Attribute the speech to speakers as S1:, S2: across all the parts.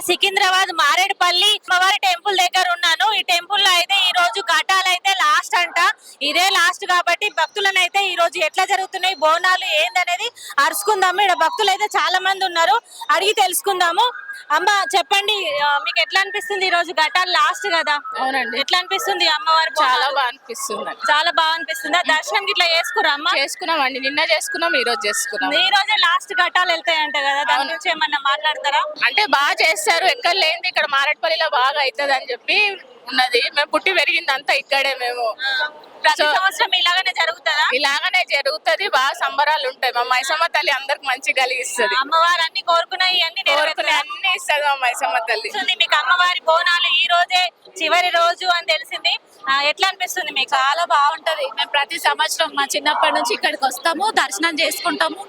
S1: సికింద్రాబాద్ మారేడుపల్లి అమ్మవారి టెంపుల్ దగ్గర ఉన్నాను. ఈ టెంపుల్ లో అయితే ఈ రోజు ఘటాలు అయితే లాస్ట్ అంట. ఇదే లాస్ట్ కాబట్టి భక్తులను అయితే ఈ రోజు ఎట్లా జరుగుతున్నాయి, బోనాలు ఏందనేది అరుచుకుందాము. ఇక్కడ భక్తులు అయితే చాలా మంది ఉన్నారు, అడిగి తెలుసుకుందాము. అమ్మ చెప్పండి, మీకు ఎట్లా అనిపిస్తుంది? ఈ రోజు ఘటాలు లాస్ట్ కదా.
S2: అవునండి,
S1: ఎట్లా అనిపిస్తుంది అమ్మవారి
S2: చాలా బాగా అనిపిస్తుంది.
S1: చాలా బాగా అనిపిస్తుందా? దర్శనం ఇట్లా చేసుకురా అమ్మ?
S2: చేసుకున్నామండి, నిన్న చేసుకున్నాం, ఈ రోజు చేసుకున్నాం.
S1: ఈ రోజే లాస్ట్ ఘటాలు వెళ్తాయంట కదా, దాని గురించి ఏమన్నా మాట్లాడతారా?
S2: అంటే బాగా చేస్తారు, ఎక్కడ లేనిది ఇక్కడ మారేడుపల్లిలో బాగా అవుతుంది అని చెప్పి ఉన్నది. మేము పుట్టి పెరిగింది అంతా ఇక్కడే. మేము
S1: ప్రతి సంవత్సరం ఇలాగనే జరుగుతుందా?
S2: ఇలాగనే జరుగుతుంది, బాగా సంబరాలు ఉంటాయి. మా మైసమ్మ తల్లి అందరికి మంచి కలిగిస్తుంది.
S1: అమ్మవారు అన్ని కోరుకున్నాయి, అన్ని
S2: కోరుకునే అన్ని ఇస్తుంది మా మైసమ్మ తల్లి.
S1: మీకు అమ్మవారి బోనాలు ఈ రోజే చివరి రోజు అని తెలిసింది. ఎట్లా అనిపిస్తుంది మీకు?
S3: చాలా బాగుంటది. మేము ప్రతి సంవత్సరం మా చిన్నప్పటి నుంచి ఇక్కడికి వస్తాము, దర్శనం చేసుకుంటాము,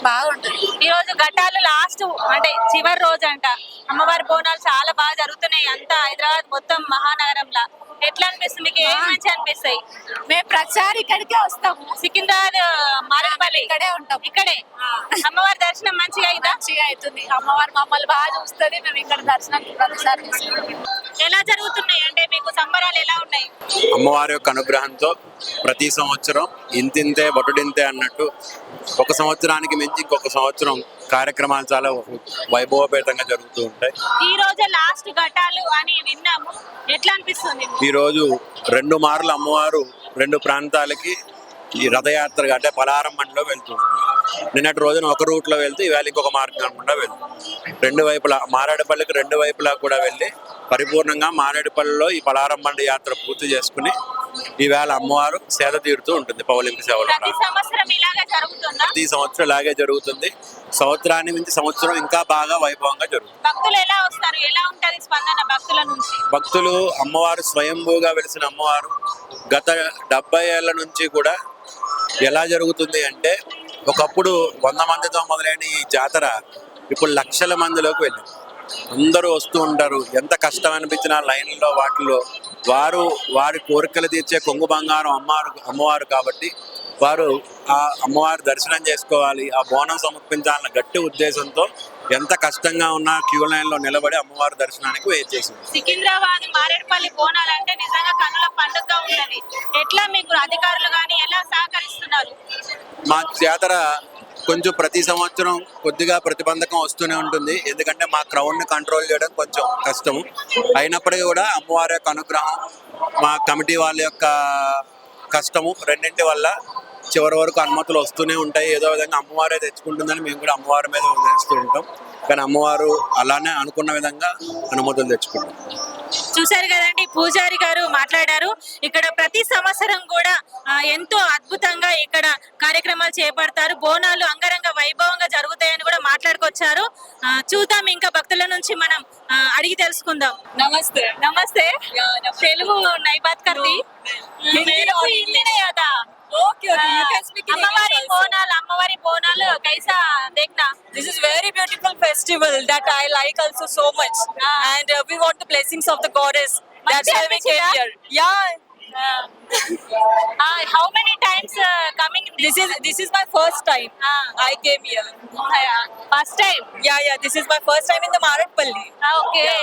S3: బాగుంటది.
S1: ఈ రోజు ఘటాలు లాస్ట్ అంటే చివరి రోజు అంట. అమ్మవారి బోనాలు చాలా బాగా జరుగుతున్నాయి అంతా హైదరాబాద్ మొత్తం మహానగరంలో. ఎట్లా అనిపిస్తుంది మీకు? ఏం మంచి అనిపిస్తాయి?
S3: మేము ప్రతిసారి ఇక్కడికే వస్తాము.
S1: సికింద్రాబాద్ మారేడుపల్లి
S3: ఇక్కడే ఉంటాం.
S1: ఇక్కడే అమ్మవారి దర్శనం మంచిగా అయిందా?
S3: మంచిగా అవుతుంది. అమ్మవారు మమ్మల్ని బాగా చూస్తుంది. మేము ఇక్కడ దర్శనం ప్రతిసారి చేసుకుంటాం.
S1: ఎలా జరుగుతున్నాయి అంటే మీకు సంబరాలు ఎలా ఉన్నాయి?
S4: అమ్మవారి యొక్క అనుగ్రహంతో ప్రతి సంవత్సరం ఇంతింతే బొట్టుడింతే అన్నట్టు ఒక సంవత్సరానికి మించి ఇంకొక సంవత్సరం కార్యక్రమాలు చాలా వైభవపేతంగా జరుగుతూ ఉంటాయి.
S1: ఈ రోజు లాస్ట్ ఘటాలు అని విన్నాము, ఎట్లా అనిపిస్తుంది?
S4: ఈ రోజు 2 మార్లు అమ్మవారు 2 ప్రాంతాలకి ఈ రథయాత్ర అంటే పలారం మండలో వెళ్తుంది. నిన్నటి రోజున ఒక రూట్లో వెళ్తూ ఈవేళ ఇంకొక మార్గం గుండా వెళ్తుంది. 2 వైపులా మారేడుపల్లికి 2 వైపులా కూడా వెళ్ళి పరిపూర్ణంగా మారేడుపల్లిలో ఈ పలారం మండ యాత్ర పూర్తి చేసుకుని ఈవేళ అమ్మవారు సేద తీరుతూ ఉంటుంది పౌలింపు సేవలు.
S1: ప్రతి సంవత్సరం ఇలాగే జరుగుతుందా?
S4: ప్రతి సంవత్సరం ఇలాగే జరుగుతుంది. సంవత్సరాన్ని మించి సంవత్సరం ఇంకా బాగా వైభవంగా జరుగుతుంది.
S1: భక్తులు ఎలా వస్తారు? ఎలా ఉంటది స్పందన భక్తుల నుంచి?
S4: భక్తులు అమ్మవారు స్వయంభూగా వెలిసిన అమ్మవారు గత 70 ఏళ్ల నుంచి కూడా ఎలా జరుగుతుంది అంటే, ఒకప్పుడు 100 మందితో మొదలైన ఈ జాతర ఇప్పుడు లక్షల మందిలోకి వెళ్ళింది. అందరూ వస్తూ ఉంటారు. ఎంత కష్టం అనిపించినా లైన్లో వాటిలో వారి కోరికలు తీర్చే కొంగు బంగారం అమ్మవారు కాబట్టి వారు ఆ అమ్మవారి దర్శనం చేసుకోవాలి, ఆ బోనం సమర్పించాలన్న గట్టి ఉద్దేశంతో ఎంత కష్టంగా ఉన్నా క్యూ లైన్లో నిలబడి అమ్మవారి దర్శనానికి వెయిట్ చేసింది.
S1: సికింద్రాబాద్ మారేడుపల్లి బోనాలు అంటే నిజంగా కన్నుల పండుగగా ఉన్నది. ఎట్లా మీకు అధికారులు కానీ ఎలా సహకరిస్తున్నారు?
S4: మా జాతర కొంచెం ప్రతి సంవత్సరం కొద్దిగా ప్రతిబంధకం వస్తూనే ఉంటుంది. ఎందుకంటే మా క్రౌడ్ని కంట్రోల్ చేయడం కొంచెం కష్టము. అయినప్పటికీ కూడా అమ్మవారి యొక్క అనుగ్రహం, మా కమిటీ వాళ్ళ యొక్క కష్టము రెండింటి వల్ల చివరి వరకు అనుమతులు వస్తూనే ఉంటాయి. ఏదో విధంగా అమ్మవారే తెచ్చుకుంటుందని మేము కూడా అమ్మవారి మీద వదిలేస్తూ ఉంటాం. కానీ అమ్మవారు అలానే అనుకున్న విధంగా అనుమతులు తెచ్చుకుంటాం.
S1: చూశారు కదండి, పూజారి గారు మాట్లాడారు. ఇక్కడ ప్రతి సంవత్సరం కూడా ఎంతో అద్భుతంగా ఇక్కడ కార్యక్రమాలు చేపడతారు. బోనాలు అంగరంగ వైభవంగా జరుగుతాయని కూడా మాట్లాడుకొచ్చారు. చూద్దాం, ఇంకా భక్తుల నుంచి మనం అడిగి తెలుసుకుందాం.
S3: నమస్తే.
S1: నమస్తే. తెలుగు నై బాత్ కర్తీ? హిందీ नहीं आता?
S3: Okay, you can speak in
S1: అమ్మవారి
S3: English also.
S1: అమ్మవారి బోనాలు కైసా देखना?
S3: This is very beautiful festival that I like also so much, and we want the blessings of the goddess. That's why we came here. Yeah.
S1: How many times coming?
S3: This is my first time. I came here.
S1: First time?
S3: Yeah. This is my first time in the Maradpalli.
S1: Okay.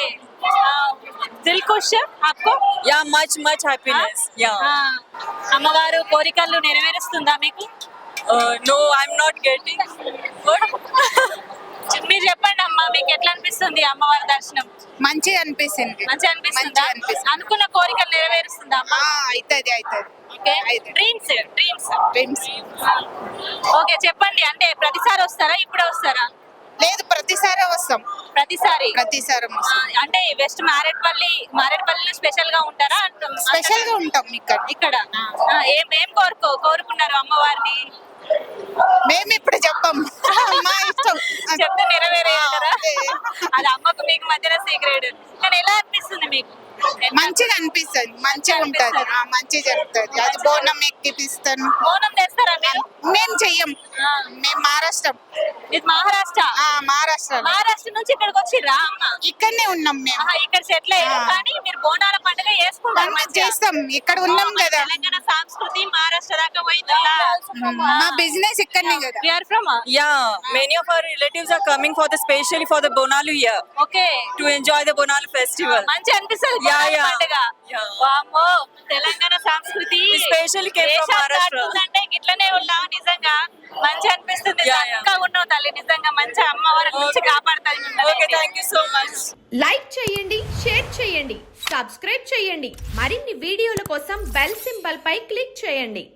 S1: दिल खुश है आपको?
S3: Yeah, much happiness. Yeah.
S1: అమ్మవారు కోరికలు నెరవేరుస్తుందా మీకు?
S3: No, I'm not getting. What?
S1: మీరు చెప్పండి అమ్మా, మీకు ఎట్లా అనిపిస్తుంది అమ్మవారి దర్శనం?
S5: మంచిగా అనిపిస్తుంది.
S1: మంచిగా అనిపిస్తుందా?
S5: మంచిగా అనిపిస్తుంది.
S1: అనుకున్న కోరికలు నెరవేరుస్తుందా అమ్మా?
S5: అవుతుంది
S1: ఓకే. డ్రీమ్స్. ఓకే, చెప్పండి. అంటే ప్రతిసారి వస్తారా, ఇప్పుడే వస్తారా?
S5: లేదు, ప్రతిసారి వస్తాం.
S1: ప్రతిసారి
S5: వస్తాం.
S1: అంటే వెస్ట్ మారేడుపల్లిలో స్పెషల్ గా ఉంటారా?
S5: స్పెషల్ గా ఉంటాం
S1: ఇక్కడ. ఏం కోరుకున్నారు అమ్మవారిని?
S5: మేము ఇప్పుడు చెప్పం, మా ఇష్టం.
S1: చెప్తే నెరవేరేస్తారా? అది అమ్మకు మీకు మధ్యన సీక్రెట్. కానీ ఎలా అనిపిస్తుంది మీకు?
S5: మంచిగా అనిపిస్తుంది, మంచిగా ఉంటది, మంచిగా జరుగుతుంది. అది బోనం ఎక్కిపిస్తాను.
S1: బోనం తెస్తారా మీరు?
S5: మేము చెయ్యం, మేము మహారాష్ట్ర.
S1: ఇది మహారాష్ట్ర
S5: మహారాష్ట్ర
S1: నుంచి ఇక్కడికి వచ్చిర్రా అమ్మ?
S5: ఇక్కడనే ఉన్నాం మేము.
S1: ఇక్కడ సెటిల్ అయ్యారు, కానీ మీరు బోనాల పండుగ
S5: చేస్తాం, ఇక్కడ ఉన్నాం కదా.
S1: తెలంగాణ సంస్కృతి మహారాష్ట్ర దాకా పోయిందా?
S5: మా బిజినెస్ ఇక్కడనే కదా.
S1: We are from
S3: Yeah, many of our relatives are coming for specially for the Bonalu here
S1: okay
S3: to enjoy the Bonalu festival.
S1: మంచి అనిపిస్తుంది
S3: Yeah,
S1: బోనాల
S3: yeah.
S1: పండుగ.
S3: Yeah.
S1: వామ్మో తెలంగాణ సంస్కృతి
S3: We specially came from
S1: దేశాన్ని
S3: Maharashtra.
S1: దాటుతుందంటే గిట్లనే ఉన్నావు నిజంగా మంచి అనిపిస్తుంది.
S3: Yeah, yeah.
S1: చక్కగా ఉన్నావు తల్లి, నిజంగా మంచి అమ్మవారి నుంచి
S3: Okay.
S1: కాపాడుతుంది మిమ్మల్ని.
S3: Okay, thank you so much.
S6: Like చేయండి, షేర్ చేయండి, సబ్స్క్రైబ్ చేయండి. మరిన్ని వీడియోల కోసం బెల్ సింబల్ పై క్లిక్ చేయండి.